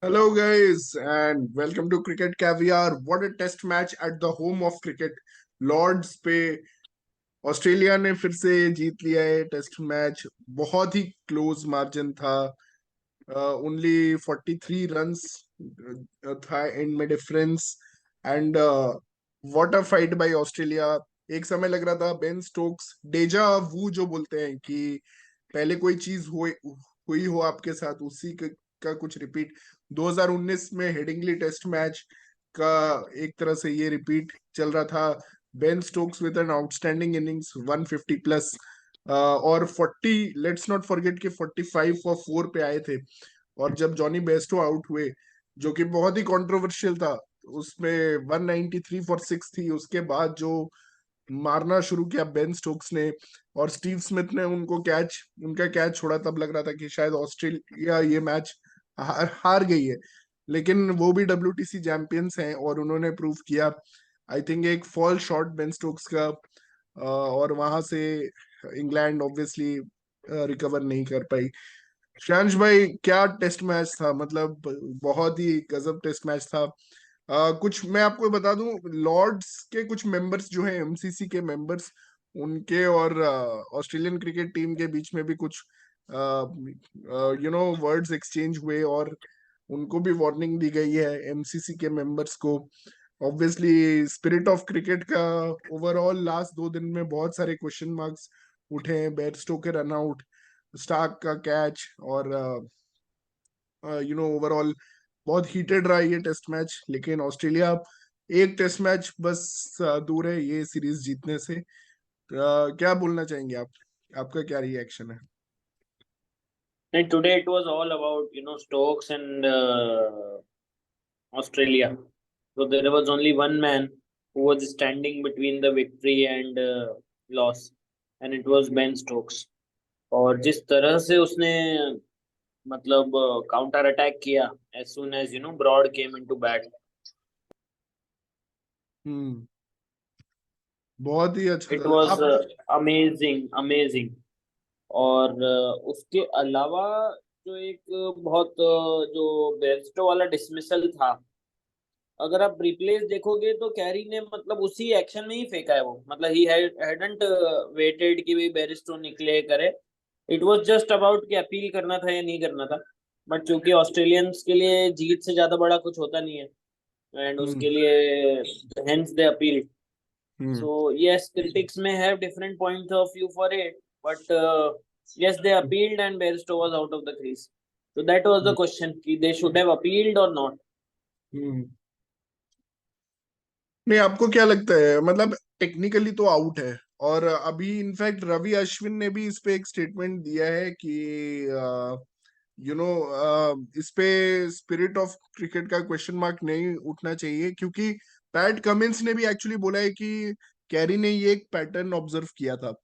Hello, guys, and welcome to Cricket Caviar. What a test match at the home of cricket. Lords पे Australia ने फिर से जीत लिया है टेस्ट मैच। बहुत ही क्लोज मार्जिन था। ओनली 43 रन्स था एंड में difference. And what a fight by Australia. एक समय लग रहा था बेन स्टोक्स डेजा वू जो बोलते हैं कि पहले कोई चीज हुई हो आपके साथ उसी का कुछ रिपीट। 2019 में हेडिंगली टेस्ट मैच का एक तरह से ये रिपीट चल रहा था। Ben Stokes with an outstanding innings 150 plus और 40, लेट्स नॉट फॉरगेट कि 45 फॉर 4 पे आए थे। और जब जॉनी बेस्टो आउट हुए जो कि बहुत ही कंट्रोवर्शियल था, उसमें 193 फॉर 6 थी। उसके बाद जो मारना शुरू किया बेन स्टोक्स ने और स्टीव स्मिथ ने उनका कैच छोड़ा, तब लग रहा था कि शायद ऑस्ट्रेलिया ये मैच हार गई है। लेकिन वो भी WTC चैंपियंस हैं और उन्होंने प्रूव किया। आई थिंक एक फॉल शॉट बेन स्टोक्स का और वहां से इंग्लैंड ऑब्वियसली रिकवर नहीं कर पाई। श्रेयांश भाई, क्या टेस्ट मैच था, मतलब बहुत ही गजब टेस्ट मैच था। कुछ मैं आपको बता दूं, लॉर्ड्स के कुछ मेंबर्स जो हैं, MCC के मेंबर्स, उनके और ऑस्ट्रेलियन क्रिकेट टीम के बीच में भी कुछ वर्ड्स एक्सचेंज हुए और उनको भी वार्निंग दी गई है MCC के मेंबर्स को। ऑब्वियसली स्पिरिट ऑफ क्रिकेट का ओवरऑल लास्ट 2 दिन में बहुत सारे क्वेश्चन मार्क्स उठे हैं। बेयरस्टो के रनआउट, स्टार्क का कैच और ओवरऑल बहुत हीटेड रहा ये टेस्ट मैच। लेकिन ऑस्ट्रेलिया एक टेस्ट मैच बस दूर है ये सीरीज जीतने से। क्या बोलना चाहेंगे आप? आपका क्या रिएक्शन है? And today it was all about Stokes and Australia. So there was only one man who was standing between the victory and loss, and it was Ben Stokes. और जिस तरह से उसने मतलब काउंटर अटैक किया as soon as Broad came into bat. हम्म। बहुत ही अच्छा It था। was आप amazing. और उसके अलावा जो एक बहुत जो बेस्टो वाला डिसमिसल था, अगर आप रिप्लेस देखोगे तो कैरी ने मतलब उसी एक्शन में ही फेंका है वो। मतलब ही हैडंट वेटेड कि भाई बेरिस्टो निकले करे। इट वाज जस्ट अबाउट कि अपील करना था या नहीं करना था। बट चूंकि ऑस्ट्रेलियंस के लिए जीत से ज्यादा बड़ा कुछ होता नहीं है एंड हम्म। उसके लिए hence they appeal. Hmm. So yes, critics may have different points of view for it, but yes, they appealed and Bairstow was out of the crease. So that was the question, कि they should have appealed or not. हम्म। नहीं, आपको क्या लगता है? मतलब technically तो out है और अभी इनफैक्ट रवि अश्विन ने भी इस पे एक स्टेटमेंट दिया है कि इस पे स्पिरिट ऑफ क्रिकेट का क्वेश्चन मार्क नहीं उठना चाहिए, क्योंकि पैट कमिंस ने भी एक्चुअली बोला है कि कैरी ने ये एक पैटर्न ऑब्जर्व किया था।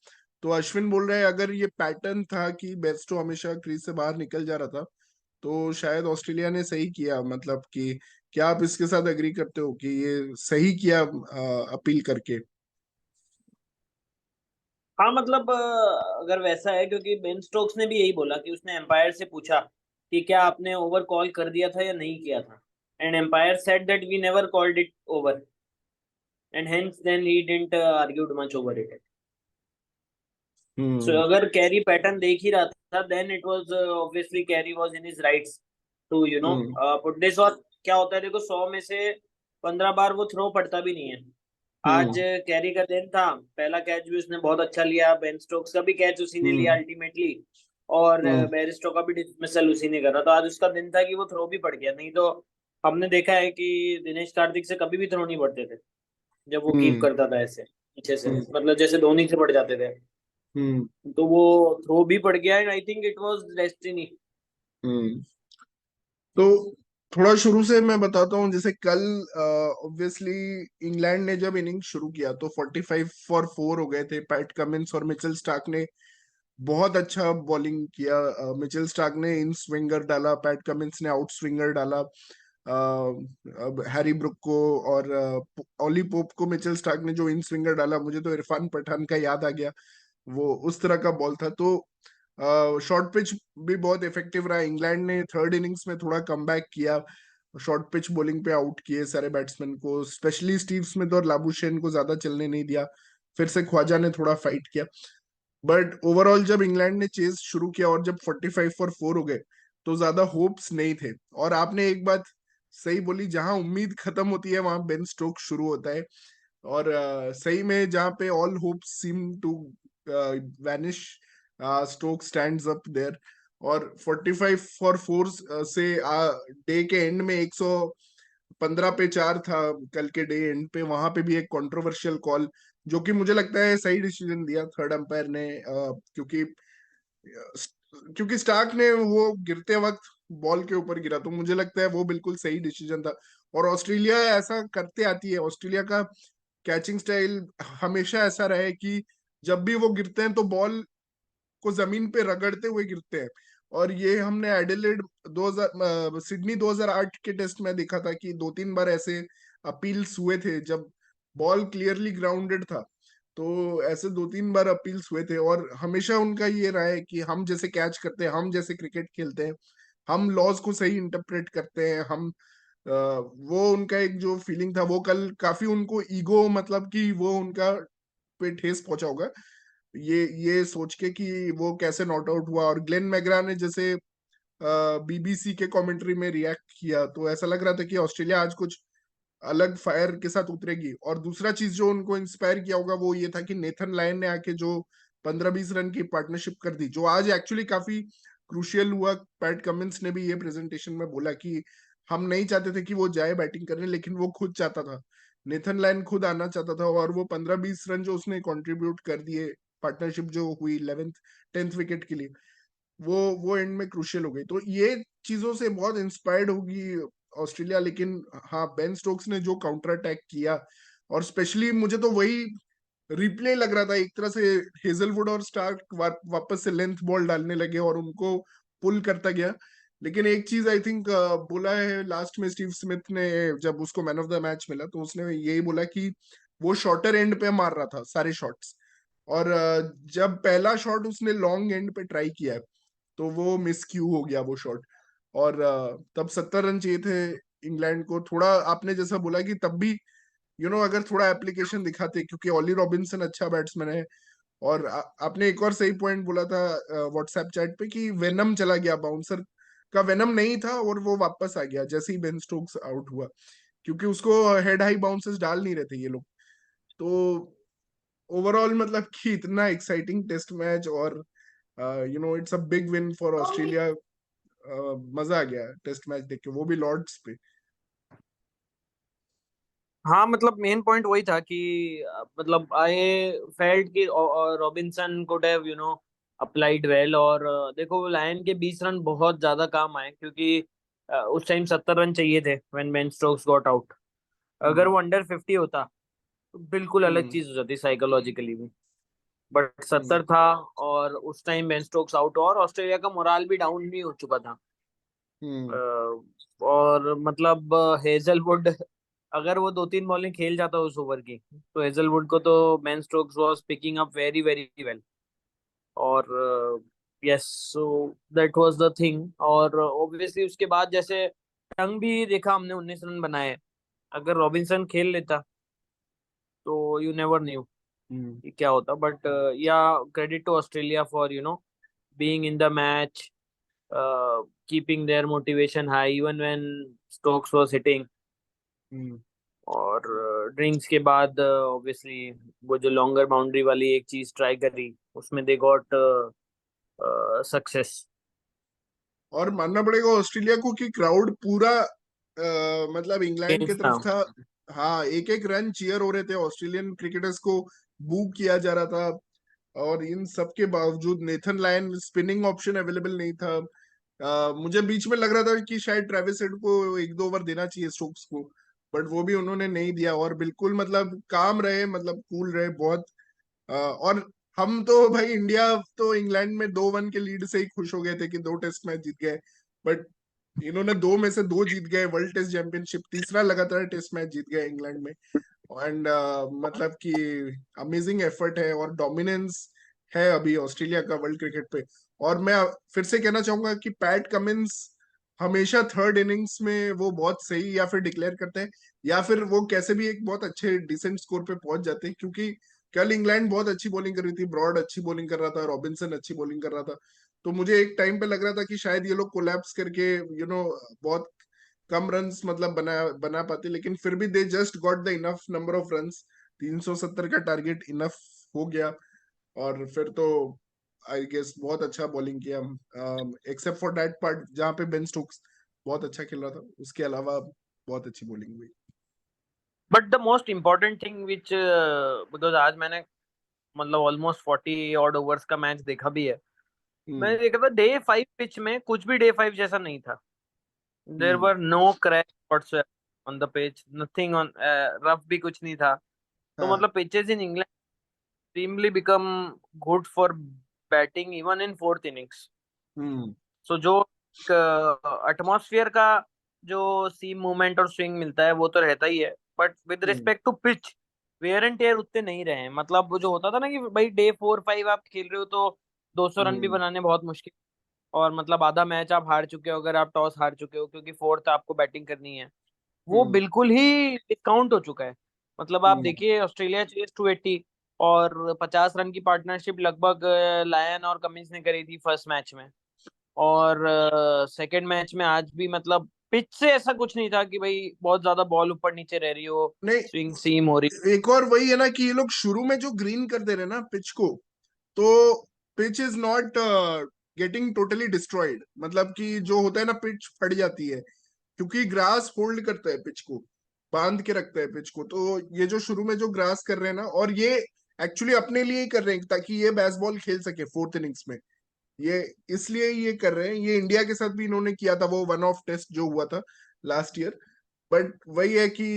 तो अश्विन बोल रहे हैं अगर ये पैटर्न था कि बेस्टो हमेशा क्रीज से बाहर निकल जा रहा था, तो शायद ऑस्ट्रेलिया ने सही किया। मतलब कि क्या आप इसके साथ एग्री करते हो कि ये सही किया अपील करके? हाँ मतलब अगर वैसा है, क्योंकि बेन स्टोक्स ने भी यही बोला कि उसने एम्पायर से पूछा कि क्या आपने ओवर कॉल कर दिया था या नहीं किया था, and umpire said that we never called it over, and hence then he didn't argued much over it. So hmm. अगर कैरी पैटर्न देख ही रहा था, then it was obviously Carey was in his rights to hmm. Put this. और क्या होता है देखो, 100 में से 15 बार वो थ्रो पड़ता भी नहीं है। आज हम्म। कैरी का दिन था, पहला कैच भी उसने बहुत अच्छा लिया, बेन स्टोक्स का भी कैच उसी ने लिया हम्म। अल्टीमेटली, और हम्म। बेरिस्टो का भी डिसमिसल उसी ने करा। तो आज उसका दिन था कि वो थ्रो भी पड़ गया। नहीं तो हमने देखा है कि दिनेश कार्तिक से कभी भी थ्रो नहीं पड़ते थे जब वो कीप हम्म। करता था ऐसे पीछे से, हम्म। मतलब जैसे धोनी से पड़ जाते थे। हम्म। तो वो थ्रो भी पड़ गया and I think it was destiny. Hmm. तो थोड़ा शुरू से मैं बताता हूँ। जैसे कल ऑब्वियसली इंग्लैंड ने जब इनिंग शुरू किया तो 45 फॉर 4 हो गए थे। पैट कमिंस और मिचेल स्टार्क ने बहुत अच्छा बॉलिंग किया। मिचेल स्टार्क ने इन स्विंगर डाला, पैट कमिंस ने आउट स्विंगर डाला। अब हैरी ब्रुक को और ओली पोप को मिचेल स्टार्क ने जो इन स्विंगर डाला, मुझे तो इरफान पठान का याद आ गया। वो उस तरह का बॉल था। तो शॉर्ट पिच भी बहुत इफेक्टिव रहा। इंग्लैंड ने थर्ड इनिंग्स में थोड़ा कमबैक किया, शॉर्ट पिच बॉलिंग पे आउट किए सारे बैट्समैन को, स्पेशली स्टीव स्मिथ और लाबुशेन को ज्यादा चलने नहीं दिया। फिर से ख्वाजा ने थोड़ा फाइट किया, बट ओवरऑल जब इंग्लैंड ने चेज शुरू किया और जब 45 for 4 हो गए तो ज्यादा होप्स नहीं थे। और आपने एक बात सही बोली, जहां उम्मीद खत्म होती है वहां बेन स्टोक्स शुरू होता है। और सही में जहाँ पे all hopes seem to vanish, Stokes stands up there. और 45 for 4 से डे के एंड में 115 पे 4 था, कल के डे एंड पे वहां पे भी एक कंट्रोवर्शियल कॉल, जो कि मुझे लगता है सही डिसीजन दिया थर्ड अंपायर ने, क्योंकि स्टार्क ने वो गिरते वक्त बॉल के ऊपर गिरा, तो मुझे लगता है वो बिल्कुल सही डिसीजन था। और ऑस्ट्रेलिया ऐसा करते आती है, ऑस्ट्रेलिया का कैचिंग स्टाइल हमेशा ऐसा रहे कि जब भी वो गिरते हैं तो बॉल को जमीन पे रगड़ते हुए गिरते हैं। और ये हमने एडिलेड 2000 सिडनी 2008 के टेस्ट में देखा था कि 2-3 बार ऐसे अपील्स हुए थे जब बॉल क्लियरली ग्राउंडेड था। तो ऐसे 2-3 बार अपील्स हुए थे, और हमेशा उनका ये रहा है कि हम जैसे कैच करते हैं, हम जैसे क्रिकेट खेलते हैं, हम लॉज को सही इंटरप्रेट करते हैं, हम वो उनका एक जो फीलिंग था वो कल काफी उनको ईगो, मतलब कि वो उनका पे ठेस पहुंचा होगा ये सोच के कि वो कैसे नॉट आउट हुआ। और ग्लेन मैग्रा ने जैसे बीबीसी के कमेंट्री में रिएक्ट किया, तो ऐसा लग रहा था कि ऑस्ट्रेलिया आज कुछ अलग फायर के साथ उतरेगी। और दूसरा चीज जो उनको इंस्पायर किया होगा वो ये था कि नेथन लायन ने आके जो 15-20 रन की पार्टनरशिप कर दी, जो आज एक्चुअली काफी क्रूशियल हुआ। पैट कमिंस ने भी ये प्रेजेंटेशन में बोला कि हम नहीं चाहते थे कि वो जाए बैटिंग करने, लेकिन वो खुद चाहता था, नेथन लायन खुद आना चाहता था, और वो 15-20 रन जो उसने कंट्रीब्यूट कर दिए पार्टनरशिप जो हुई 11th 10th विकेट के लिए, वो एंड में क्रूशियल हो गई। तो ये चीजों से बहुत इंस्पायर्ड होगी ऑस्ट्रेलिया। लेकिन हाँ, बेन स्टोक्स ने जो काउंटर अटैक किया, और स्पेशली मुझे तो वही रिप्ले लग रहा था एक तरह से, हेजलवुड और स्टार्क वापस से लेंथ बॉल डालने लगे और उनको पुल करता गया। लेकिन एक चीज आई थिंक बोला है लास्ट में स्टीव स्मिथ ने, जब उसको मैन ऑफ द मैच मिला तो उसने यही बोला कि वो शॉर्टर एंड पे मार रहा था सारे शॉट्स। और जब पहला शॉट उसने लॉन्ग एंड पे ट्राई किया है तो वो मिस क्यू हो गया वो शॉट। और तब 70 रन चाहिए थे इंग्लैंड को। थोड़ा आपने जैसा बोला कि तब भी अगर थोड़ा एप्लीकेशन दिखाते, क्योंकि ऑली रॉबिन्सन अच्छा बैट्समैन है। और आपने एक और सही पॉइंट बोला था व्हाट्सएप चैट पे कि वेनम चला गया, बाउंसर का वेनम नहीं था और वो वापस आ गया जैसे ही बेन स्टोक्स आउट हुआ, क्योंकि उसको हेड हाई बाउंसेस डाल नहीं रहे थे ये लोग। तो ओवरऑल मतलब कि इतना एक्साइटिंग टेस्ट मैच, और it's a big win for Australia. मजा आ गया टेस्ट मैच देख के, वो भी लॉर्ड्स पे। हाँ मतलब मेन पॉइंट वही था कि मतलब आई फेल्ट कि Robinson could have applied well. और देखो लायन के 20 रन बहुत ज्यादा काम आए, क्योंकि उस टाइम 70 रन चाहिए थे when Ben Stokes got out. अगर हम्म। वो अंडर 50 होता तो बिल्कुल अलग हम्म। चीज हो जाती साइकोलॉजिकली भी। बट हम्म। 70 था, और उस टाइम बेन स्टोक्स आउट हुआ और ऑस्ट्रेलिया का मोराल भी डाउन भी हो चुका था। हम्म। और मतलब हेजलवुड, अगर वो 2-3 बॉलें खेल जाता उस ओवर की, तो हेजलवुड को तो Ben Stokes was picking up very very well. और yes, so that was the thing. और ऑब्वियसली उसके बाद जैसे टंग भी देखा हमने 19 रन बनाए। अगर रॉबिन्सन खेल लेता तो यू नेवर न्यू हम्म। कि क्या होता। But yeah credit to Australia for being in the match, keeping their motivation high even when Stokes was hitting. हम्म। और ड्रिंक्स के बाद ऑब्वियसली वो जो लॉन्गर बाउंड्री वाली एक चीज ट्राई करी, उसमें दे गॉट सक्सेस। और मानना पड़ेगा ऑस्ट्रेलिया को कि क्राउड पूरा मतलब इंग्लैंड की था। तरफ था। हाँ, एक एक रन चीयर हो रहे थे, ऑस्ट्रेलियन क्रिकेटर्स को बू किया जा रहा था। और इन सब के बावजूद Nathan Lyon spinning option available नहीं था। मुझे बीच में लग रहा था कि शायद ट्रेविस हेड को 1-2 ओवर देना चाहिए स्टोक्स को, बट वो भी उन्होंने नहीं दिया। और बिल्कुल मतलब काम रहे, मतलब कूल रहे बहुत। और हम तो भाई इंडिया तो इंग्लैंड में 2-1 के लीड से ही खुश हो गए थे कि 2 टेस्ट मैच जीत गए। बट इन्होंने 2 में से 2 जीत गए, वर्ल्ड टेस्ट चैंपियनशिप तीसरा लगातार टेस्ट मैच जीत गए इंग्लैंड में। एंड मतलब कि अमेजिंग एफर्ट है और डोमिनेंस है अभी ऑस्ट्रेलिया का वर्ल्ड क्रिकेट पे। और मैं फिर से कहना चाहूंगा कि पैट कमिंस हमेशा थर्ड इनिंग्स में वो बहुत सही या फिर डिक्लेयर करते हैं, या फिर वो कैसे भी एक बहुत अच्छे डिसेंट स्कोर पे पहुंच जाते हैं, क्योंकि कल इंग्लैंड बहुत अच्छी बॉलिंग कर रही थी, ब्रॉड अच्छी बॉलिंग कर रहा था, रॉबिन्सन अच्छी बॉलिंग कर रहा था। तो मुझे एक टाइम पे लग रहा था कि शायद ये लोग कोलैप्स करके बहुत कम रन्स मतलब बना बना पाते, लेकिन फिर भी they just got the enough number of runs. 370 का टारगेट इनफ हो गया। और फिर तो आई गेस बहुत अच्छा बॉलिंग किया, एक्सेप्ट फॉर दैट पार्ट जहाँ पे बेन स्टोक्स बहुत अच्छा खेल रहा था, उसके अलावा बहुत अच्छी बॉलिंग हुई। But the most important thing which, because आज मैंने मतलब ऑलमोस्ट 40 ऑड ओवर्स का मैच देखा भी है। मैंने हम्म। देखा था डे 5 पिच में कुछ भी डे 5 जैसा नहीं था। There hmm. Were no crack whatsoever on the pitch, nothing on, rough भी कुछ नहीं था। तो हाँ। मतलब pitches in England extremely become good for batting even in fourth innings. Hmm. So जो एटमॉस्फेयर का जो सीम मूवमेंट और स्विंग मिलता है वो तो रहता ही है, but with hmm. Respect to pitch wear and tear उतने नहीं रहे हैं। मतलब वो जो होता था ना कि भाई डे 4 5 आप खेल रहे हो तो 200 रन भी हम्म। बनाने बहुत मुश्किल, और मतलब आधा मैच आप हार चुके हो अगर आप टॉस हार चुके हो, क्योंकि फोर्थ आपको बैटिंग करनी है। वो हम्म। बिल्कुल ही डिस्काउंट हो चुका है। मतलब आप हम्म। देखिए ऑस्ट्रेलिया चेस 280 और 50 रन की पार्टनरशिप लगभग लायन और कमिंस ने करी थी फर्स्ट मैच में। और सेकंड मैच में आज भी मतलब पिच से ऐसा कुछ नहीं था कि भाई बहुत ज्यादा बॉल ऊपर नीचे रह रही हो, नहीं, स्विंग सीम हो रही। एक और वही है ना कि ये लोग शुरू में जो ग्रीन कर दे रहे हैं ना पिच को, तो pitch is not getting totally destroyed, मतलब कि जो होता है ना पिच फट जाती है, क्योंकि ग्रास होल्ड करता है पिच को, बांध के रखता है पिच को। तो ये जो शुरू में जो ग्रास कर रहे हैं ना, और ये एक्चुअली अपने लिए ही कर रहे हैं ताकि ये बेसबॉल खेल सके फोर्थ इनिंग्स में, ये इसलिए ये कर रहे हैं। ये इंडिया के साथ भी इन्होंने किया था, वो वन ऑफ टेस्ट जो हुआ था लास्ट ईयर। बट वही है कि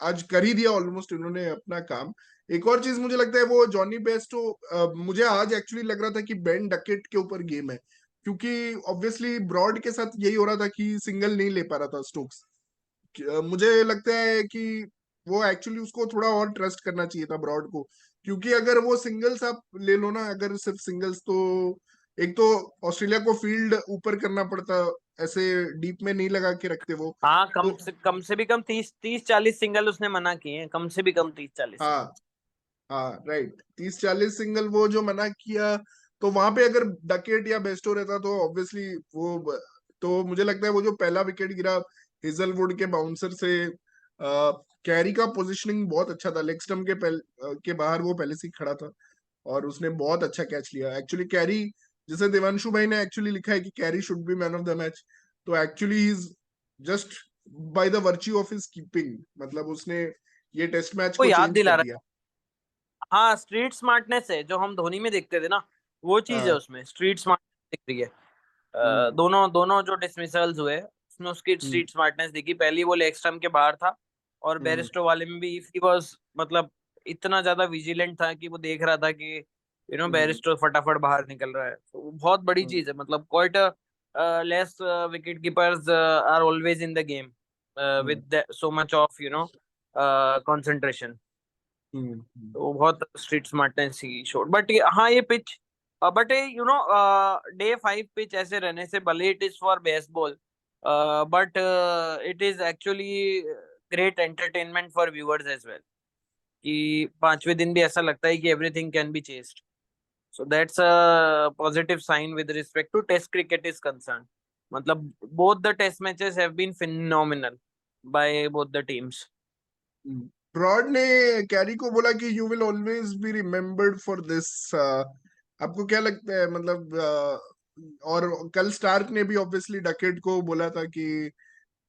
आज कर ही दिया ऑलमोस्ट इन्होंने अपना काम। एक और चीज मुझे लगता है वो जॉनी बेस्टो, मुझे आज एक्चुअली लग रहा था कि बेन डकेट के ऊपर गेम है, क्योंकि ऑब्वियसली ब्रॉड के साथ यही हो रहा था कि सिंगल नहीं ले पा रहा था स्टोक्स। मुझे लगता है कि वो एक्चुअली उसको थोड़ा और ट्रस्ट करना चाहिए था ब्रॉड को, क्योंकि अगर वो सिंगल्स आप ले लो ना, अगर सिर्फ सिंगल्स, तो एक तो ऑस्ट्रेलिया को फील्ड ऊपर करना पड़ता, ऐसे डीप में नहीं लगा के रखते वो। हाँ, तो कम से भी कम 30 30 40 सिंगल उसने मना किए हैं, कम से भी कम 30 40 हाँ। सिंगल। हाँ राइट, 30-40 सिंगल वो जो मना किया, तो वहां पे अगर डकेट या बेस्टो रहता तो ऑब्वियसली तो मुझे लगता है वो जो पहला विकेट गिरा हेजलवुड के बाउंसर से, कैरी का पोजीशनिंग बहुत अच्छा था, लेग स्टम्प के बाहर वो पहले से ही खड़ा था, और उसने बहुत अच्छा कैच लिया एक्चुअली। कैरी, जैसे देवांशु भाई ने एक्चुअली लिखा है कि Carey should be man of the match, तो actually he is just by the virtue of his keeping, मतलब उसने ये टेस्ट मैच वो को याद चेंज कर दिला रहा दिया। है। हाँ, स्ट्रीट स्मार्टनेस है जो हम धोनी में देखते थे ना, वो चीज है हाँ। उसमें, स्ट्रीट स्मार्टनेस दिख रही है। हम्म। दोनों दोनों जो डिसमिसल्स हुए उसमें उसकी हम्म। स्ट्रीट स्मार्टनेस दिखी। पहली वो लेग स्टंप के बाहर था, और हम्म। बेरिस्टो वाले में भी ही वाज मतलब इतना ज्यादा विजिलेंट था कि वो देख रहा था कि हम्म। बेरिस्टो फटाफट बाहर निकल रहा है। तो वो बहुत बड़ी हम्म। चीज है। मतलब quite less wicket keepers are always in the game hmm. With so much of concentration. Hmm. तो वो बहुत street smartness he showed. But हाँ, ये पिच, बट डे 5 पिच ऐसे रहने से, भले it is for baseball, but it is actually great entertainment for viewers as well. कि पांचवें दिन भी ऐसा लगता है कि everything can be chased. So that's a positive sign with respect to test cricket is concerned. मतलब both the test matches have been phenomenal by both the teams. Broad ने कैरी को बोला कि you will always be remembered for this. आपको क्या लगता है, मतलब और कल स्टार्क ने भी ऑब्वियसली डकेट को बोला था कि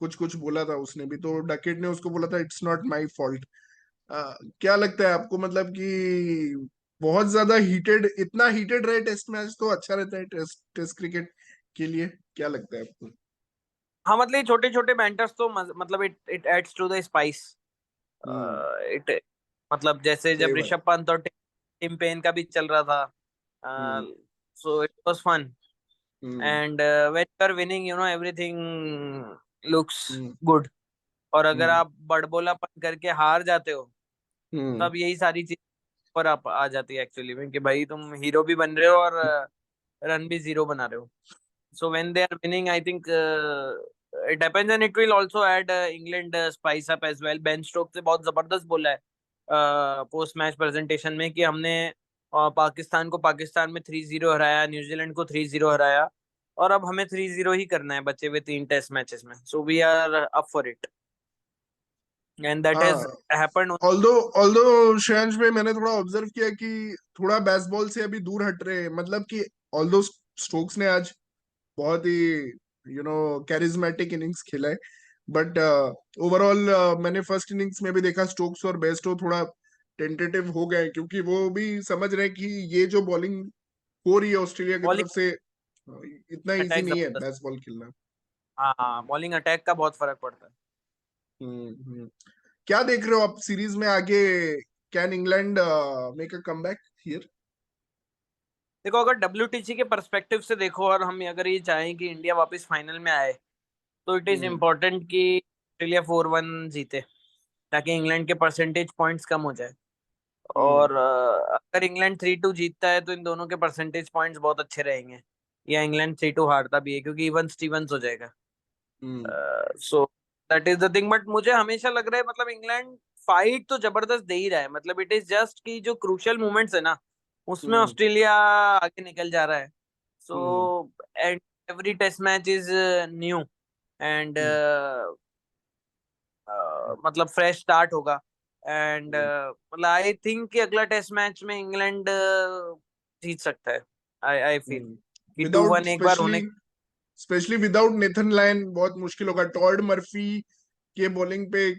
कुछ कुछ बोला था उसने भी, तो डकेट ने उसको बोला था इट्स नॉट माय फॉल्ट। क्या लगता है आपको, मतलब कि बहुत ज्यादा हीटेड, इतना हीटेड रहे टेस्ट मैच तो अच्छा रहता है टेस्ट टेस्ट क्रिकेट के लिए, क्या लगता है आपको? हाँ, मतलब ये छोटे छोटे बैंटर्स तो मतलब it it adds to the spice. Hmm. It मतलब जैसे सही जब बात। ऋषभ पंत और टिम पेन का भी चल रहा था, hmm. So it was fun. Hmm. And when you are winning everything looks hmm. Good. और अगर हम्म। आप बड़बोलापन करके हार जाते हो, हम्म। तब यही सारी चीज पर आप आ जाती है एक्चुअली में, कि भाई तुम हीरो भी बन रहे हो और रन भी 0 बना रहे हो. So when they are winning, I think it happens, and it will also add England spice up as well. Ben Stokes ने बहुत जबरदस्त बोला है पोस्ट मैच प्रेजेंटेशन में कि हमने पाकिस्तान को पाकिस्तान में 3-0 हराया, न्यूजीलैंड को 3-0 हराया, और अब हमें 3-0 ही करना है बचे हुए 3 टेस्ट मैचेस में. So we are up for it, and that has happened. Although Shreyansh में मैंने थोड़ा ऑब्जर्व किया कि थोड़ा बेसबॉल से अभी दूर हट रहे हैं, मतलब कि ऑल्दो स्टोक्स ने आज बहुत ही कैरिज्मेटिक इनिंग्स खेला है, बट ओवरऑल मैंने फर्स्ट इनिंग्स में भी देखा स्टोक्स और बेस्टो थोड़ा टेंटेटिव हो गए, क्योंकि वो भी समझ रहे हैं कि ये जो बॉलिंग हो रही है ऑस्ट्रेलिया की बॉलिंग तरफ से इतना इजी अटैक नहीं है जबरदस्त. बेसबॉल खेलना. हाँ, बॉलिंग अटैक का बहुत फर्क पड़ता है. हम्म. क्या देख रहे हो आप सीरीज में आगे? Can England make a comeback here? देखो, अगर WTC के पर्सपेक्टिव से देखो, और हम अगर ये चाहें कि इंडिया वापस फाइनल में आए, तो इट इज इम्पोर्टेंट कि ऑस्ट्रेलिया 4-1 जीते, ताकि इंग्लैंड के परसेंटेज पॉइंट्स कम हो जाए. और अगर इंग्लैंड 3-2 जीतता है तो इन दोनों के परसेंटेज पॉइंट्स बहुत अच्छे रहेंगे, या इंग्लैंड 3-2 हारता भी है, क्योंकि इवन स्टीवंस हो जाएगा. So that is the thing. But मुझे हमेशा लग रहा है, मतलब इंग्लैंड फाइट तो जबरदस्त दे ही रहा है. मतलब इट इज जस्ट कि जो क्रूशियल मोमेंट्स है ना, उसमें ऑस्ट्रेलिया आगे निकल जा रहा है. So and every test match is new, and मतलब फ्रेश स्टार्ट होगा. एंड मतलब आई थिंक कि अगला टेस्ट मैच में इंग्लैंड जीत सकता है. आई फील कि विदाउट 2-1 एक बार होने. स्पेशली विदाउट नेथन लायन बहुत मुश्किल होगा. टॉड मर्फी के बॉलिंग पे,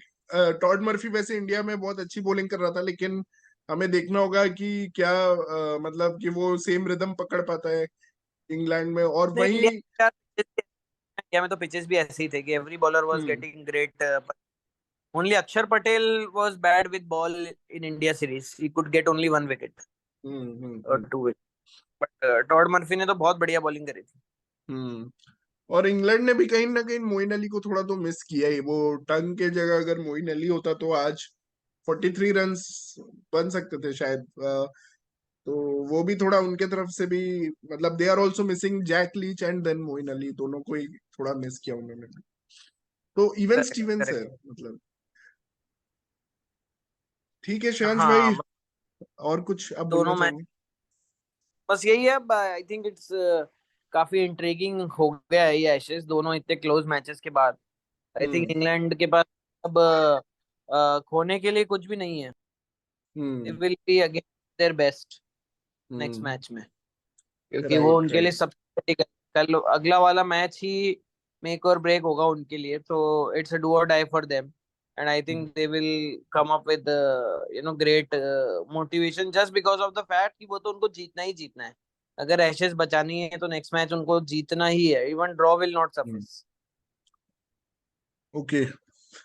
टॉड मर्फी वैसे इंडिया में बहुत अच्छी बॉलिंग कर रहा था, लेकिन हमें देखना होगा कि क्या मतलब कि वो सेम रिदम पकड़ पाता है इंग्लैंड में. और नहीं, वही इंडिया में तो पिचेस भी ऐसे ही थे कि every bowler was getting great. Only Akshar Patel was bad with ball in India series. He could get only 1 wicket और 2 विकेट. बट टॉड मर्फी ने तो बहुत बढ़िया बॉलिंग करी थी. और इंग्लैंड ने भी कहीं ना कहीं मोइन अली को थोड़ा तो मिस किया ही. वो टंग के जगह अगर मोइन अली होता तो आज 43 रन्स बन सकते थे शायद. तो वो भी थोड़ा उनके तरफ से भी, मतलब they are also missing Jack Leach and then Moeen Ali, दोनों को ही थोड़ा मिस किया उन्होंने. तो इवन स्टीवेंस है मतलब. ठीक है श्रेयांश भाई, हाँ, और कुछ आप बोलना दोनों मैच चाहेंगे? बस यही है. आई थिंक इट्स काफी इंट्रीगिंग हो गया है ये एशेज, दोनों इतने क्लोज मैचेस के बाद. आई थिंक इंग्लैंड के पास अब खोने के लिए कुछ भी नहीं है. They will be again their best next match में, क्योंकि वो राइट उनके लिए राइट. सबसे कल अगला वाला मैच ही मेक और ब्रेक होगा उनके लिए. तो it's a do or die for them, and I think they will come up with great motivation, just because of the fact कि वो तो उनको जीतना ही जीतना है. अगर एशेज बचानी है तो नेक्स्ट मैच उनको जीतना ही है. Even draw will not suffice. Okay.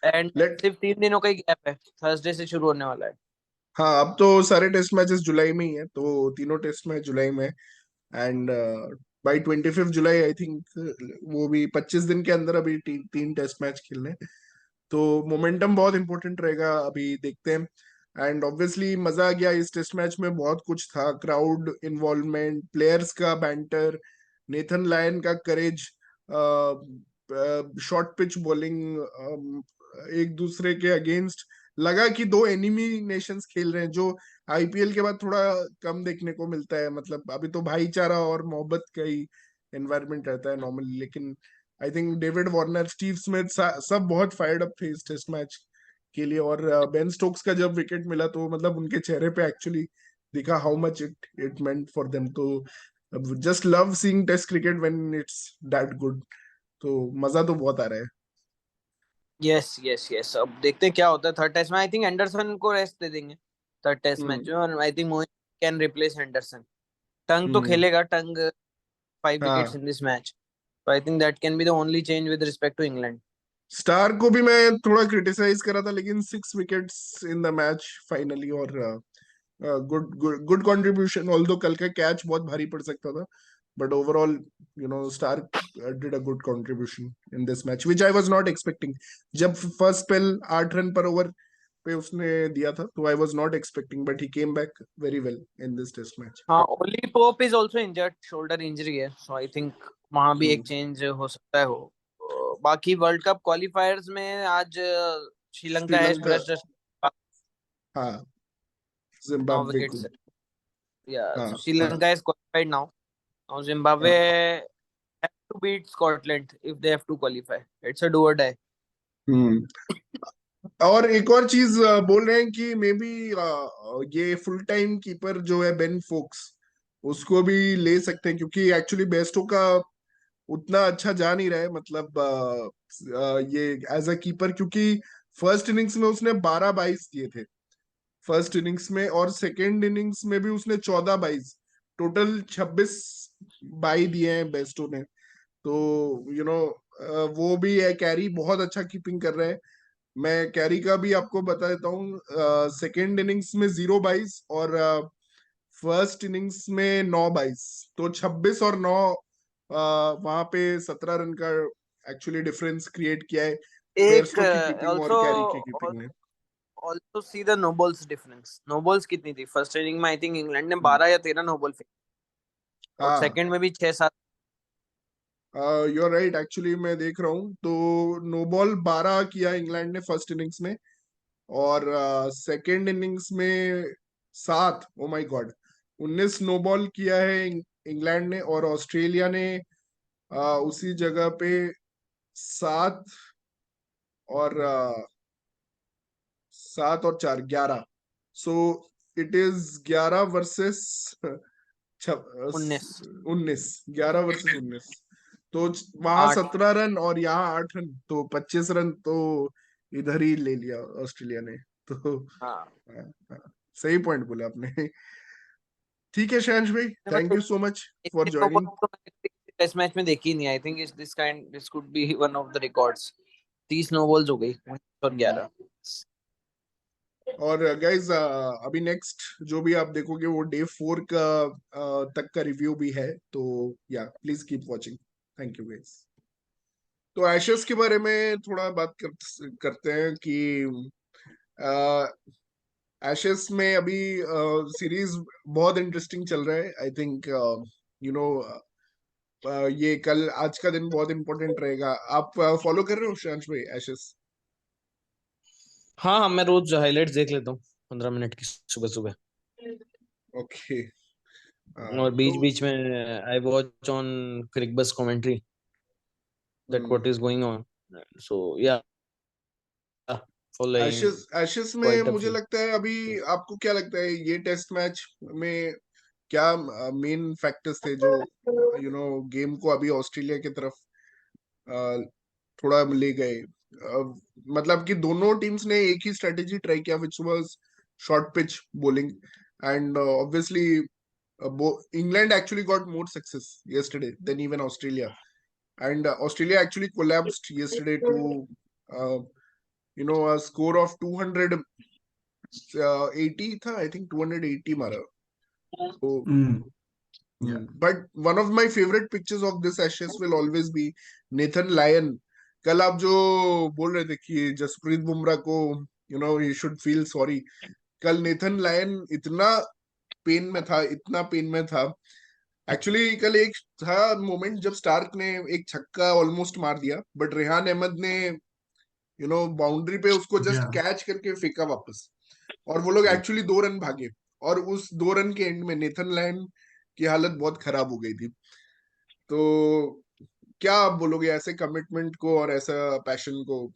And let सिर्फ 3 दिनों का ही गैप है, थर्सडे से शुरू होने वाला है. हाँ, अब तो सारे टेस्ट मैचेस जुलाई में ही है, तो तीनों टेस्ट मैच जुलाई में. And by 25 July I think वो भी 25 दिन के अंदर अभी तीन टेस्ट मैच खेलने. तो मोमेंटम बहुत इंपॉर्टेंट रहेगा, अभी देखते हैं. एंड ऑब्वियसली मजा आ गया इस टेस्ट मैच में. बहुत कुछ था, क्राउड इन्वॉल्वमेंट, प्लेयर्स का बैंटर, नेथन लायन का करेज, शॉर्ट पिच बॉलिंग, एक दूसरे के अगेंस्ट. लगा कि दो एनिमी नेशंस खेल रहे हैं, जो आईपीएल के बाद थोड़ा कम देखने को मिलता है. मतलब अभी तो भाईचारा और मोहब्बत का ही एनवायरनमेंट रहता है नॉर्मली, लेकिन I think David Warner, Steve Smith सब बहुत फायर्ड अप थे इस टेस्ट मैच के लिए. और बेन स्टोक्स का जब विकेट मिला तो मतलब उनके चेहरे पे एक्चुअली दिखा how much it meant for them. तो just love seeing test cricket when it's that good. तो मजा तो बहुत आ रहा है. Yes yes yes. अब देखते हैं क्या होता है थर्ड टेस्ट में. आई थिंक एंडरसन को रेस्ट दे देंगे थर्ड टेस्ट मैच हम्म. में, और I think Moeen can replace Anderson. Tongue तो हम्म. खेलेगा, टंग 5 विकेट्स हाँ, in this match. So I think that can be the only change with respect to England. Starc को भी मैं थोड़ा criticise करा था, लेकिन 6 wickets in the match finally. और good good good contribution, although कल का कैच बहुत भारी पड़ सकता था, but overall Starc did a good contribution in this match, which I was not expecting. जब फर्स्ट स्पेल 8 रन पर ओवर पे उसने दिया था, तो I was not expecting, but he came back very well in this test match. हाँ, Ollie Pope is also injured, shoulder injury है, so I think वहां भी एक चेंज हो सकता है हो। बाकी वर्ल्ड कप क्वालिफायर्स में आज श्रीलंका है श्रीलंका, versus हाँ, 9 जिम्बाब्वे को, विकेट्स। या हाँ, सो हाँ. Sri Lanka is qualified now. Now Zimbabwe हाँ. have to beat Scotland if they have to qualify. It's a do or die. हम्म. और एक और चीज बोल रहे हैं कि मे बी ये फुल टाइम कीपर जो है बेन फोक्स, उसको भी ले सकते हैं, क्योंकि एक्चुअली बेस्टो का उतना अच्छा जा नहीं रहा है, मतलब ये एज अ कीपर, क्योंकि फर्स्ट इनिंग्स में उसने 12-22 दिए थे फर्स्ट इनिंग्स में, और सेकेंड इनिंग्स में भी उसने 14-22, टोटल 26 बाई दिए हैं बेस्टो ने. तो वो भी है, कैरी बहुत अच्छा कीपिंग कर रहे हैं. मैं कैरी का भी आपको बता देता हूँ, सेकेंड इनिंग्स में 0-22 और फर्स्ट इनिंग्स में 9-22, तो 26 और 9, वहां पे 17 रन का एक्चुअली डिफरेंस क्रिएट किया है एक बेयरस्टो की कीपिंग और also कैरी की कीपिंग ने. also see the no balls difference. No balls कितनी थी फर्स्ट इनिंग में? आई थिंक इंग्लैंड ने 12 या 13 नो बॉल फेंकी, और हाँ, सेकंड में भी 6-7। You are right. एक्चुअली मैं देख रहा हूँ, तो नो बॉल 12 किया इंग्लैंड ने फर्स्ट इनिंग्स में, और सेकेंड इनिंग्स में 7, oh my god, 19 no ball किया है इंग्लैंड ने, और ऑस्ट्रेलिया ने उसी जगह पे 7 और 7 और 4, 11. So it is 11 versus 19 19, 11 versus 19. तो वहां 8। 17 रन और यहाँ 8 रन, तो 25 रन तो इधर ही ले लिया ऑस्ट्रेलिया ने. तो हाँ, हाँ, हाँ, सही पॉइंट बोला आपने. ठीक है शैंश भाई, thank but you so much for 19 no joining. Ball तो टेस्ट मैच में देखी नहीं। I think this could be one of the records. 30 no balls हो गई, 19 और 11। और गाइज अभी नेक्स्ट जो भी आप देखोगे वो डे 4 का तक का रिव्यू भी है, तो या please keep watching. Thank you guys. तो एशेस के बारे में थोड़ा बात करते हैं कि एशेस में अभी सीरीज बहुत इंटरेस्टिंग चल रहा है. आई थिंक यू नो ये कल आज का दिन बहुत इंपॉर्टेंट रहेगा. आप फॉलो कर रहे हो शांश भाई एशेस? हाँ हाँ, मैं रोज हाइलाइट्स देख लेता हूँ 15 मिनट की, सुबह सुबह। ओके. और बीच तो बीच में I watch on Cricbuzz commentary that what is going on. So yeah, following Ashes Ashes में quite a मुझे few. लगता है अभी, आपको क्या लगता है ये टेस्ट मैच में क्या मेन फैक्टर्स थे जो गेम को अभी ऑस्ट्रेलिया की तरफ थोड़ा ले गए? मतलब कि दोनों टीम्स ने एक ही स्ट्रेटेजी ट्राई किया, which was short pitch bowling, and obviously England actually got more success yesterday than even Australia, and Australia actually collapsed yesterday to uh, a score of 280 था, आई थिंक 280 मारा. तो Yeah. But one of my favourite pictures of this ashes will always B Nathan Lyon. कल आप जो बोल रहे थे कि जसप्रीत बुमराह को ही शुड फील सॉरी, कल नेथन लायन इतना पेन में था, इतना पेन में था. एक्चुअली कल एक था मोमेंट जब स्टार्क ने एक छक्का ऑलमोस्ट मार दिया, बट रेहान अहमद ने बाउंड्री पे उसको जस्ट Yeah. कैच करके फेंका वापस, और वो लोग एक्चुअली 2 रन भागे, और उस 2 रन के एंड में नेथन लायन की हालत बहुत खराब हो गई थी. तो क्या आप बोलोगे ऐसे कमिटमेंट को और ऐसा पैशन को,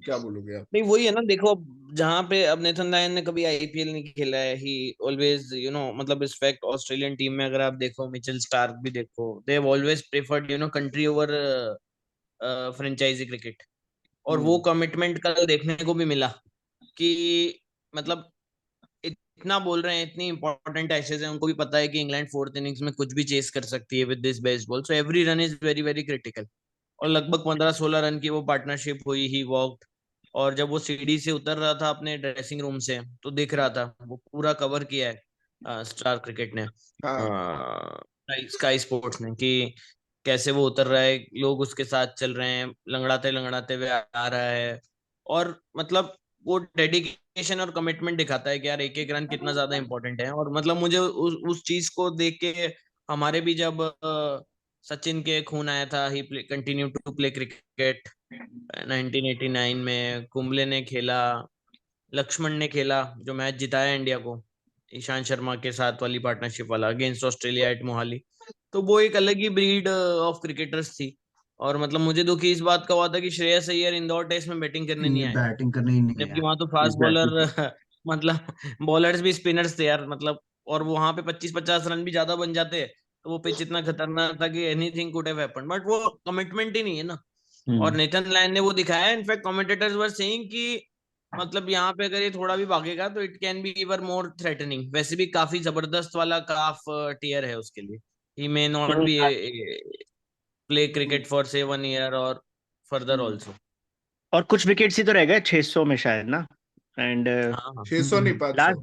क्या बोलोगे आप? नहीं, वही है ना, देखो अब जहाँ पे अब नेथन लायन ने कभी आईपीएल नहीं खेला है, ही ऑलवेज मतलब इस फैक्ट ऑस्ट्रेलियन टीम में अगर आप देखो, मिचेल स्टार्क भी देखो, they have always preferred country over franchise cricket. और वो हम्म. कमिटमेंट कल देखने को भी मिला कि मतलब इतना बोल रहे हैं, इतनी इंपॉर्टेंट एशेज है, उनको भी पता है कि इंग्लैंड फोर्थ इनिंग्स में कुछ भी चेस कर सकती है with this baseball, so every run is very very critical. और लगभग 15-16 रन की वो पार्टनरशिप हुई, ही वॉकड। और जब वो सीढ़ी से उतर रहा था अपने ड्रेसिंग रूम से, तो दिख रहा था वो पूरा कवर किया है स्टार क्रिकेट ने, हाँ. स्काई स्पोर्ट्स ने, कि कैसे वो उतर रहा है, लोग उसके साथ चल रहे हैं, लंगड़ाते लंगड़ाते हुए आ रहा है। और मतलब वो डेडिकेशन और कमिटमेंट दिखाता है कि यार एक एक रन कितना ज्यादा इंपॉर्टेंट है। और मतलब मुझे उस चीज को देख के हमारे भी जब सचिन के खून आया था, ही कंटिन्यू टू प्ले क्रिकेट 1989 में, कुंबले ने खेला, लक्ष्मण ने खेला जो मैच जिताया इंडिया को, ईशांत शर्मा के साथ वाली पार्टनरशिप वाला अगेंस्ट ऑस्ट्रेलिया एट मोहाली। तो वो एक अलग ही ब्रीड ऑफ क्रिकेटर्स थी। और मतलब मुझे दुखी इस बात का हुआ था कि श्रेयस अय्यर इंदौर टेस्ट में बैटिंग करने नहीं आया, बैटिंग करने ही नहीं जबकि गया। वहां तो फास्ट बॉलर एग्जैक्टली। मतलब बॉलर्स भी स्पिनर्स थे यार मतलब। और वहां पे 25-50 रन भी ज्यादा बन जाते, तो वो पिच इतना खतरनाक था कि anything could have happened, but वो कमिटमेंट ही नहीं है ना। और नेथन लायन ने वो दिखाया। इनफैक्ट कमेंटेटर्स वर सेइंग कि मतलब यहाँ पे अगर ये थोड़ा भी भागेगा तो it can be even more threatening. वैसे भी काफी जबरदस्त वाला काफ टीयर है उसके लिए। He may not be play cricket for से 1 ईयर और फर्दर ऑल्सो। और कुछ विकेट्स ही तो रह गए 600 में शायद ना। एंड हाँ हाँ, 600 नहीं 500। लास्ट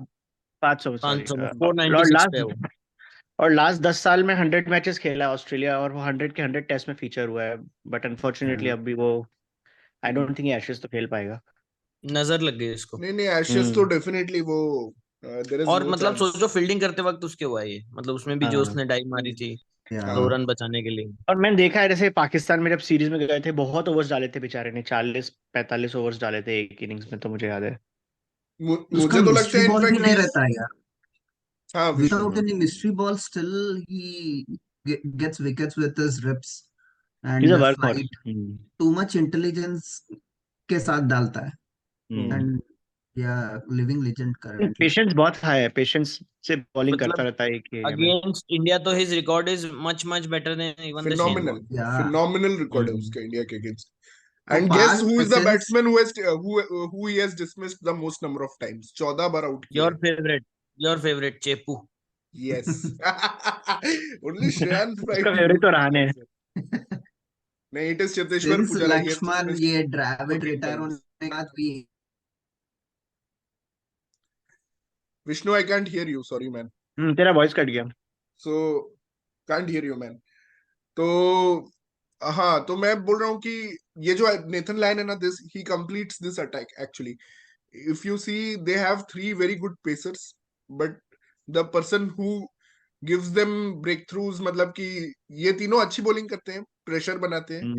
500 सॉरी 500 में और 496 पे है वो। लास्ट 10 साल में 100 मैचेस खेला है ऑस्ट्रेलिया, और वो 100 के 100 टेस्ट में फीचर हुआ है। बट अनफॉर्चुनेटली अभी वो आई डोंट थिंक एशेज तो खेल पाएगा। नजर लग गई इसको। नहीं नहीं, एशेस तो डेफिनेटली वो देयर इज और नो मतलब चांस। सोचो फील्डिंग करते वक्त उसके हुआ ये, मतलब उसमें भी जो हाँ, उसने डाई मारी थी या 2 रन बचाने के लिए। और मैंने देखा है जैसे पाकिस्तान में जब सीरीज में गए थे बहुत ओवर्स डाले थे बेचारे ने, 40-45 ओवर्स डाले थे एक इनिंग्स में, तो मुझे याद है। उसका मुझे तो लगता मिस्ट्री है बॉल भी इनफैक्ट नहीं हीज। रहता है यार। हाँ विष्णु Without हाँ। any mystery ball, still he gets wickets with his rips is and a the work flight. Horse. Too much intelligence के साथ डालता है। हम्म। And yeah, living legend currently. Patience बहुत हाई है, पेशेंस से बॉलिंग करता मतलब रहता है एक ही एरिया में। अगेंस्ट इंडिया तो his record is much much better than even the Shane phenomenal Warne. Yeah. Phenomenal record है हम्म। उसका इंडिया के against. For and guess Pak, who is the since batsman who he has dismissed the most number of times? 14 बार out किया your है। Favourite, your favourite चेपू। Yes. Only Shreyansh भाई उसका फेवरेट would तो be रहाणे है। concerned. नहीं, it is Cheteshwar since Pujara, he has Lakshman dismissed ये Dravid 14 retire times. होने के बाद भी Vishnu, I can't hear you, sorry man. तेरा वॉइस कट गया। So can't hear you man. तो हाँ, तो मैं बोल रहा हूँ कि ये जो नेथन लायन है ना, this he completes this attack actually. If you see they have 3 very good pacers, but the person who gives them breakthroughs, मतलब कि ये तीनों अच्छी बॉलिंग करते हैं, प्रेशर बनाते हैं,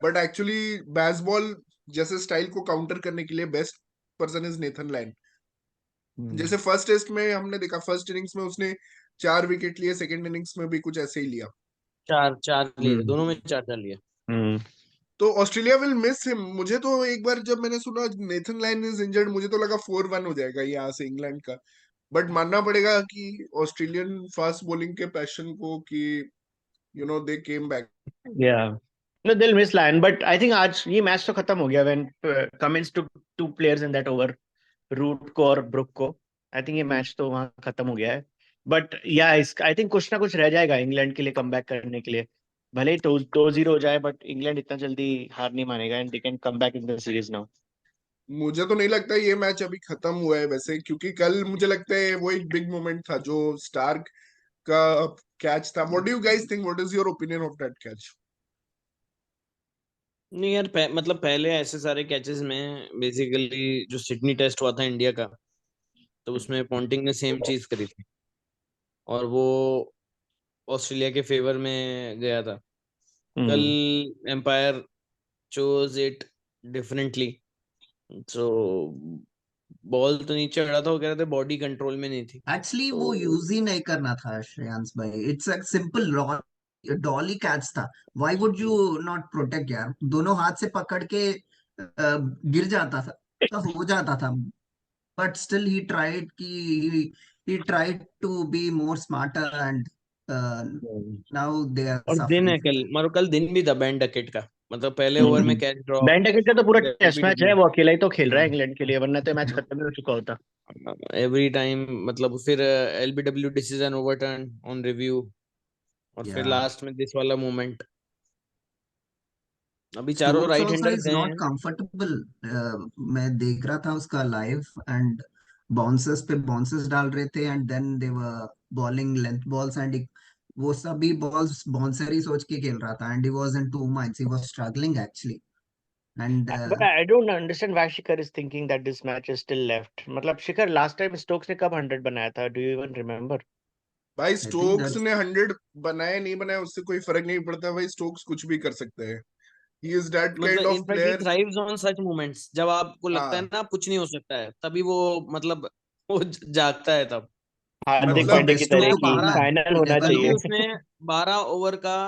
बट एक्चुअली बैस बॉल जैसे स्टाइल को काउंटर करने के लिए best person is Nathan Lyon. जैसे फर्स्ट टेस्ट में हमने देखा, फर्स्ट इनिंग्स में उसने 4 विकेट लिए, सेकंड इनिंग्स में भी कुछ ऐसे ही लिया। चार चार लिए, दोनों में चार चार लिए। तो ऑस्ट्रेलिया विल मिस हिम। मुझे तो एक बार जब मैंने सुना नेथन लायन इज इंजर्ड, मुझे तो लगा 4-1 हो जाएगा यहाँ से इंग्लैंड का। बट मानना पड़ेगा कि ऑस्ट्रेलियन फास्ट बॉलिंग के पैशन को कि they came back. Yeah no दिल miss Lyon, but I think आज ये मैच तो खत्म हो गया when Cummins took 2 players in that over, Root को और ब्रुक को। आई थिंक ये मैच तो वहां खत्म हो गया है। बट या इस आई थिंक कुछ ना कुछ रह जाएगा इंग्लैंड के लिए कमबैक करने के लिए। भले ही 2-0 हो जाए, बट इंग्लैंड इतना जल्दी हार नहीं मानेगा and they can come back in the series now. मुझे तो नहीं लगता ये मैच अभी खत्म हुआ है वैसे, क्योंकि कल मुझे लगता है वो एक बिग मोमेंट था जो स्टार्क का कैच था। What do you guys think, what is your opinion of that catch? नहीं यार, मतलब पहले ऐसे सारे कैचेस में बेसिकली जो सिडनी टेस्ट हुआ था इंडिया का, तो उसमें पॉन्टिंग ने सेम चीज करी थी और वो ऑस्ट्रेलिया के फेवर में गया था। कल umpire chose it differently. So ball तो नीचे चढ़ा था, वो कह रहे थे बॉडी कंट्रोल में नहीं थी। एक्चुअली तो वो यूज ही नहीं करना था श्रेयांश भाई। It's a simple dolly catch था। Why would you not protect यार? दोनों हाथ से पकड़ के गिर जाता था तो हो जाता था। बट स्टिल ही ट्राइड कि he tried to be more smarter and now they are और दिन suffering है from कल, that. मारो कल दिन भी था बैंड डकेट का। मतलब पहले ओवर में कैच ड्रॉप, बेन डकेट का तो पूरा फिर टेस्ट मैच है, एलबीडब्ल्यू वो अकेला ही तो खेल रहा है इंग्लैंड के लिए, वरना तो मैच खत्म ही हो चुका होता। एवरी टाइम, मतलब फिर LBW decision overturn on review, और फिर Yeah. लास्ट में दिस वाला मोमेंट। अभी चारों Stokes right also hander is गए not हैं। comfortable. मैं देख रहा था उसका लाइव एंड बाउंसर्स पे बाउंसर्स डाल रहे थे and then they were bowling length balls and वो सभी बॉल्स बाउंसर ही सोच के खेल रहा था and he was in two minds, he was struggling actually And But I don't understand why Shikhar is thinking that this match is still left. मतलब शिखर last time Stokes ने कब 100 बनाया था? Do you even remember? भाई I think Stokes that's ने 100 बनाया नहीं बनाया उससे कोई फर्क नहीं पड़ता भाई, स्टोक्स कुछ भी कर सकते हैं, ही इज दैट काइंड मतलब of in fact he player. Thrives on such moments, जब आपको लगता है हाँ ना कुछ नहीं हो सकता है, तभी वो मतलब वो जागता है तब। and हार्दिक also मतलब पांड्या की best of तरह the उसने कि 12 bowler. फाइनल You होना never कल भी know. चाहिए। उसने 12 ओवर का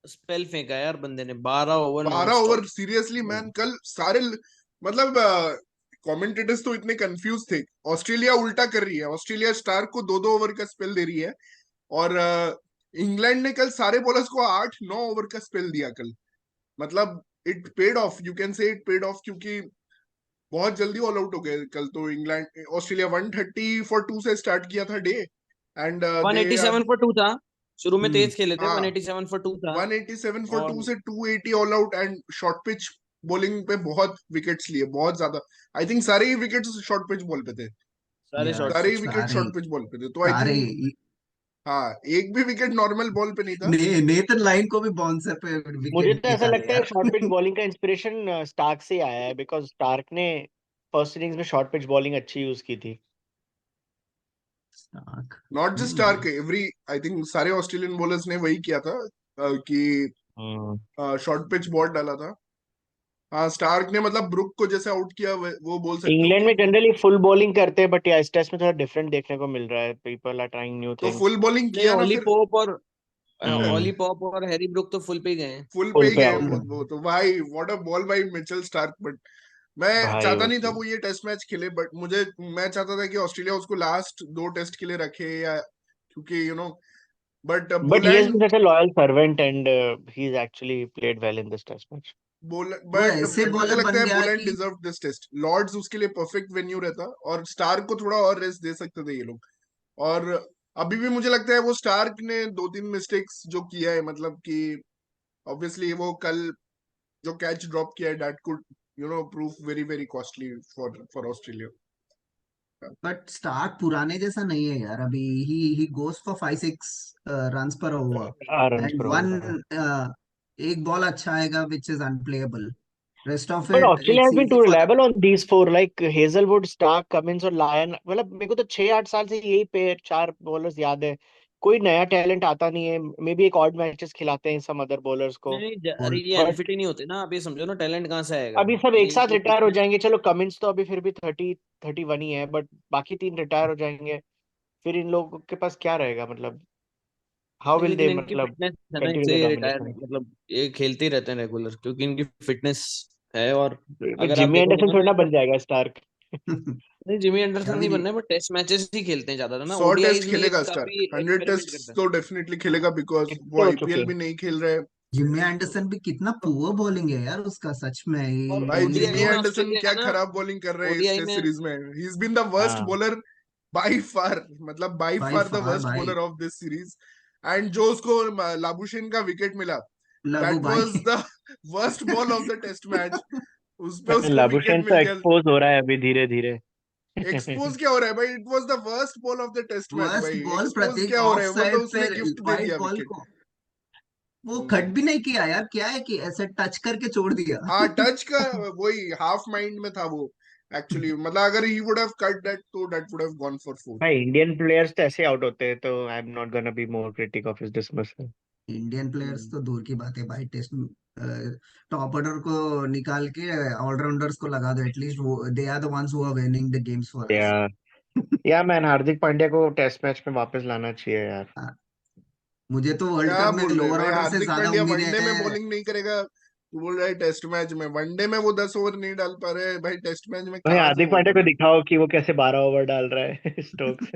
स्पेल फेंका यार बंदे ने, 12 over non 12 over stop. Seriously man, कल सारे मतलब कमेंटेटर्स तो इतने कंफ्यूज थे। ऑस्ट्रेलिया उल्टा कर रही है, ऑस्ट्रेलिया स्टार्क को 2-2 ओवर का स्पेल दे रही है, और इंग्लैंड ने कल सारे बॉलर्स को 8-9 ओवर का स्पेल दिया कल। मतलब it paid of, you can say it paid of, क्योंकि बहुत जल्दी ऑल आउट हो गए कल तो इंग्लैंड। ऑस्ट्रेलिया 130 फॉर 2 से स्टार्ट किया था day, and they are 187 for 2 था, शुरू में Hmm. तेज खेले थे, हाँ 187 फॉर 2 था। 187 फॉर 2 और से 280 all out, and short pitch bowling पे बहुत विकेट्स लिए, बहुत ज्यादा। आई थिंक सारे ही विकेट्स शॉर्ट पिच बॉल पे थे, सारे Yeah, शॉर्ट सारे ही पिच पे। विकेट सारे शॉर्ट पिच बॉल पे थे, तो आई सारे थिंक हाँ, एक भी विकेट नॉर्मल बॉल पे नहीं था। नेथन लाइन को भी बाउंसर पे मुझे विकेट तो ऐसा निकाले लगता है यार। शॉर्ट पिच बॉलिंग का इंस्पिरेशन स्टार्क से आया है, बिकॉज स्टार्क ने फर्स्ट इनिंग्स में शॉर्ट पिच बॉलिंग अच्छी यूज की थी। Stark. Not just Hmm. Starc, every I think सारे ऑस्ट्रेलियन बॉलर्स ने वही किया था, कि शॉर्ट पिच बॉल डाला था। हाँ स्टार्क ने मतलब ब्रुक को जैसे आउट किया, वो बोल सकते हो इंग्लैंड कि में जनरली फुल बॉलिंग करते हैं, बट या इस टेस्ट में थोड़ा डिफरेंट देखने को मिल रहा है। पीपल आर ट्राइंग न्यू तो थिंग्स। फुल बॉलिंग नहीं, किया ना ऑली फिर, पॉप और हम्म ऑली पॉप और हैरी ब्रुक तो फुल पे ही गए हैं। फुल पे फुल ही पे गए आउट वो है वो तो भाई what a ball by Mitchell Starc. But मैं भाई। चाहता वो नहीं था तो वो ये टेस्ट मैच खेले, बट मैं चाहता था कि ऑस्ट्रेलिया उसको लास्ट 2 टेस्ट के लिए रखे, या क्योंकि but but he has Boland been such a loyal servant and he is actually played well in this test match. वो बट ऐसे मुझे बॉलर लगता बन है गया बोलैंड कि डिजर्व दिस टेस्ट, लॉर्ड्स उसके लिए परफेक्ट वेन्यू रहता, और स्टार्क को थोड़ा और रेस्ट दे सकते थे ये लोग। और अभी भी मुझे लगता है वो स्टार्क ने 2-3 मिस्टेक्स जो किया है, मतलब कि ऑब्वियसली वो कल जो कैच ड्रॉप किया है, that could prove very very costly for Australia. But Starc पुराने जैसा नहीं है यार अभी। ही गोस फॉर 5-6 रन्स पर ओवर रन एंड पर वन ओवर। एक बॉल अच्छा आएगा which is unplayable, rest of But it Australia it's has been easy too for reliable on these four, like Hazelwood, Stark, Cummins और Lyon. मतलब मेरे को तो 6-8 साल से यही पेयर 4 बॉलर्स याद है। कोई नया टैलेंट आता नहीं है। मे बी एक ऑड मैचेस खिलाते हैं सम अदर बॉलर्स को। नहीं नहीं, अरे ये बट अनफिट ही नहीं होते ना, आप ये समझो ना, टैलेंट कहाँ से आएगा। अभी सब एक ये साथ ये रिटायर हो जाएंगे। चलो कमिंस तो अभी फिर भी 31 ही है, बट बाकी 3 रिटायर हो जाएंगे। फिर इन लोगों के पास क्या रहेगा? मतलब हाउ नहीं, विल लेकिन दे इनकी मतलब फिटनेस है ना, कंटिन्यू इससे द ये रिटायर डोमिनेशन? मतलब ये खेलते ही रहते हैं रेगुलर, क्योंकि इनकी फिटनेस है। और बट अगर आप जिमी देखोगे एंडरसन ना थोड़ा ना इनका, बन जाएगा स्टार्क। नहीं जिमी एंडरसन नहीं अभी बनना है, बट टेस्ट मैचेस ही खेलते हैं ज्यादा ना, 100 टेस्ट ओडीआईज में ये खेलेगा स्टार्क, काफी 100 टेस्ट एक्सपेरिमेंट करता है। तो डेफिनेटली खेलेगा, बिकॉज वो कितने हो चुके आईपीएल भी नहीं खेल रहे हैं। जिम्मी एंडरसन भी कितना पुअर बॉलिंग है यार उसका, सच में और भाई जिम्मी ओडीआई में एंडरसन ऑस्ट्रेलिया क्या है ना, खराब बॉलिंग कर रहे हैं इस ओडीआई टेस्ट में सीरीज में, he is been the worst हाँ। बॉलर बाय फार, मतलब by by far the far worst भाई। Bowler of this series. And जो उसको लाबुशेन का विकेट मिला, लबू दैट भाई was the worst ball of the test match, उस पे उसको विकेट लाबुशेन मिल तो गया। एक्सपोज हो रहा है अभी धीरे धीरे। एक्सपोज क्या हो रहा है भाई, it was the worst ball of the test match worst भाई, बॉल एक्सपोज प्रतीक क्या हो ऑफ रहा है, वो तो साइड पे उसने गिफ्ट दे वाइट दिया बॉल विकेट। को वो कट भी नहीं किया यार, क्या है कि ऐसे टच करके छोड़ दिया। हाँ टच का, वही हाफ माइंड में था वो एक्चुअली, मतलब अगर he would have cut that तो that would have gone for 4। भाई इंडियन प्लेयर्स तो ऐसे आउट होते हैं, तो I am not gonna be more critic of his dismissal. Indian players तो दूर की बात है भाई, टेस्ट टॉप ऑर्डर को निकाल के ऑलराउंडर्स को लगा दो एटलीस्ट, वो they are the ones who are winning the games for us. Yeah man, Hardik Pandya को टेस्ट मैच में वापस लाना चाहिए यार। मुझे तो वर्ल्ड क्या कप में बोल रहे हैं लोअर भाई, ऑर्डर से हार्दिक ज्यादा पांड्या उम्मीदें वनडे में हैं। बॉलिंग नहीं करेगा, तू बोल रहा है टेस्ट मैच में, वनडे में वो 10 ओवर नहीं डाल पा रहे भाई, टेस्ट मैच में भाई कहाँ से हार्दिक वो पांड्या को करेगा। दिखाओ कि वो कैसे 12 ओवर डाल रहा है स्टोक्स।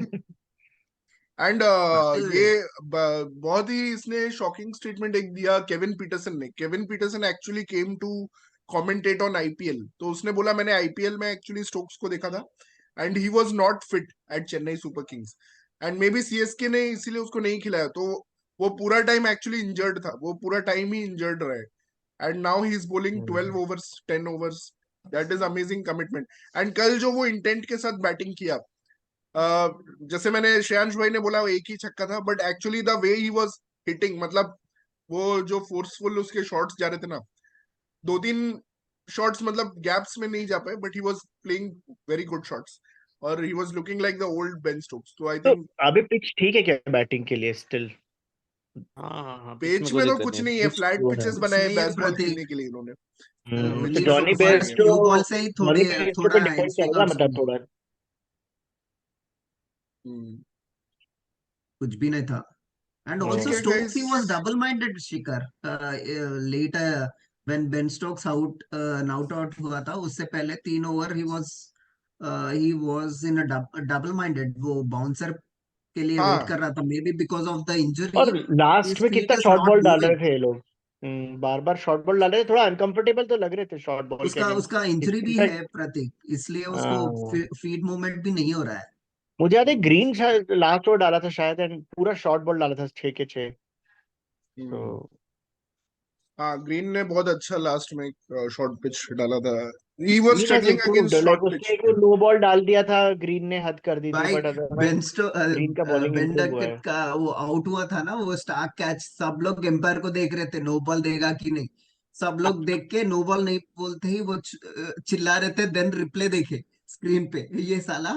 एंड ये भाई बहुत ही इसने शॉकिंग स्टेटमेंट एक दिया केविन पीटरसन ने। Kevin Pietersen actually came to commentate on IPL, तो उसने बोला मैंने आईपीएल में एक्चुअली स्टोक्स को देखा था, and he was not fit at Chennai Super Kings, and maybe CSK ने इसीलिए उसको नहीं खिलाया, तो वो पूरा टाइम एक्चुअली इंजर्ड था, वो पूरा टाइम ही इंजर्ड रहा है, and now he is bowling 12 overs 10 overs, that is amazing commitment. And कल जो वो इंटेंट के साथ बैटिंग किया, जैसे मैंने श्रेयांश भाई ने बोला वो एक ही छक्का था, but actually the way he was hitting, मतलब वो जो फोर्सफुल उसके शॉट्स जा रहे थे ना, 2-3 शॉट्स मतलब गैप्स में नहीं जा पाए, but he was playing very good shots और he was looking like the old Ben Stokes. तो आई तो थिंक अभी पिच ठीक है क्या बैटिंग के लिए स्टिल? हाँ पिच में पेच कोई में तो दिक्कत कुछ नहीं नहीं है, पिच फ्लैट वो है। पिचेस कुछ बनाए नहीं है बेसबॉल प्रतीक, खेलने के लिए इन्होंने। तो ओनली जॉनी कुछ नहीं बेयर्स है। तो न्यू बॉल से ही जॉनी थोड़े बेयर्स के थोड़ा ऊपर डिपेंड स्विंग करेगा और मतलब स्पिन, थोड़ा। कुछ भी नहीं था. And ठीक also है हाँ। Stokes, guys. he was double-minded, Shikhar. Later, when Ben Stokes not out हुआ था, उससे पहले 3 over he was in a double-minded. वो bouncer के लिए वेट हाँ कर रहा था. Maybe because of the और injury, लास्ट his में feet कितना is शॉर्ट not बॉल डाल रहे moving. थे ये लोग। बार बार शॉर्ट बॉल डाल रहे थे, थोड़ा अनकंफर्टेबल तो लग रहे थे शॉर्ट बॉल के उसका अगेंस्ट। उसका इंजरी भी इनफैक्ट है प्रतीक, इसलिए उसको फीट मूवमेंट भी नहीं हो रहा है. मुझे याद है ग्रीन शायद लास्ट ओवर डाला था शायद, एंड पूरा शॉर्ट बॉल डाला था 6 के 6। तो हाँ, ग्रीन ने बहुत अच्छा लास्ट में शॉर्ट पिच डाला था। He was green has struggling improved, against like short pitch. उसने एक नो बॉल डाल दिया था, ग्रीन ने हद कर दी थी, भाई बट अदरवाइज ग्रीन का बॉलिंग बेन इम्प्रूव हुआ है। डकट का वो आउट हुआ था ना, वो स्टार्क कैच, सब लोग एम्पायर को देख रहे थे नो बॉल देगा कि नहीं. सब लोग देख के नो बॉल नहीं बोलते ही वो चिल्ला रहे थे. देन रिप्ले देखे स्क्रीन पे, ये साला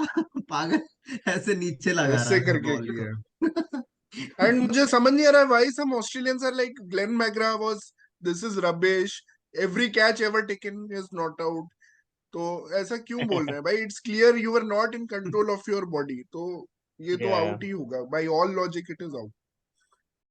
पागल ऐसे नीचे लगा ऐसे रहा था करके बॉल किया। को. एंड मुझे समझ नहीं आ रहा है why some Australians are like Glenn McGrath was, this is rubbish, every catch ever taken is not out. तो ऐसा क्यों बोल रहे हैं भाई? It's clear you are not in control of your body, तो ये तो या आउट ही होगा by all logic, it is out.